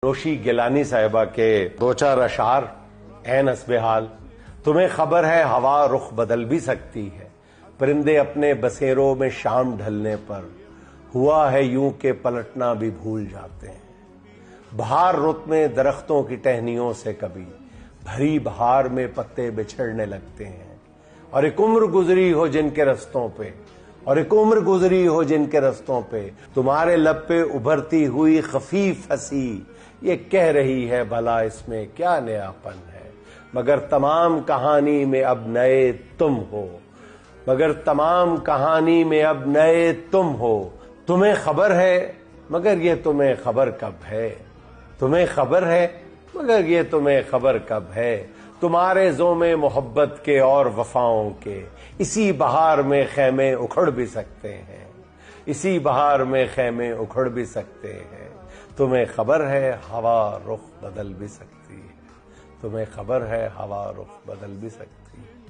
روشی گیلانی صاحبہ کے دو چار اشعار عین حسب حال. تمہیں خبر ہے ہوا رخ بدل بھی سکتی ہے، پرندے اپنے بسیروں میں شام ڈھلنے پر ہوا ہے یوں کہ پلٹنا بھی بھول جاتے ہیں. بہار رت میں درختوں کی ٹہنیوں سے کبھی بھری بہار میں پتے بچھڑنے لگتے ہیں، اور ایک عمر گزری ہو جن کے رستوں پہ، اور ایک عمر گزری ہو جن کے رستوں پہ تمہارے لب پہ ابھرتی ہوئی خفیف ہنسی یہ کہہ رہی ہے بھلا اس میں کیا نیاپن ہے. مگر تمام کہانی میں اب نئے تم ہو، مگر تمام کہانی میں اب نئے تم ہو. تمہیں خبر ہے مگر یہ تمہیں خبر کب ہے، تمہیں خبر ہے مگر یہ تمہیں خبر کب ہے. تمہارے زوم محبت کے اور وفاؤں کے اسی بہار میں خیمے اکھڑ بھی سکتے ہیں، اسی بہار میں خیمے اکھڑ بھی سکتے ہیں. تمہیں خبر ہے ہوا رخ بدل بھی سکتی ہے، تمہیں خبر ہے ہوا رخ بدل بھی سکتی ہے.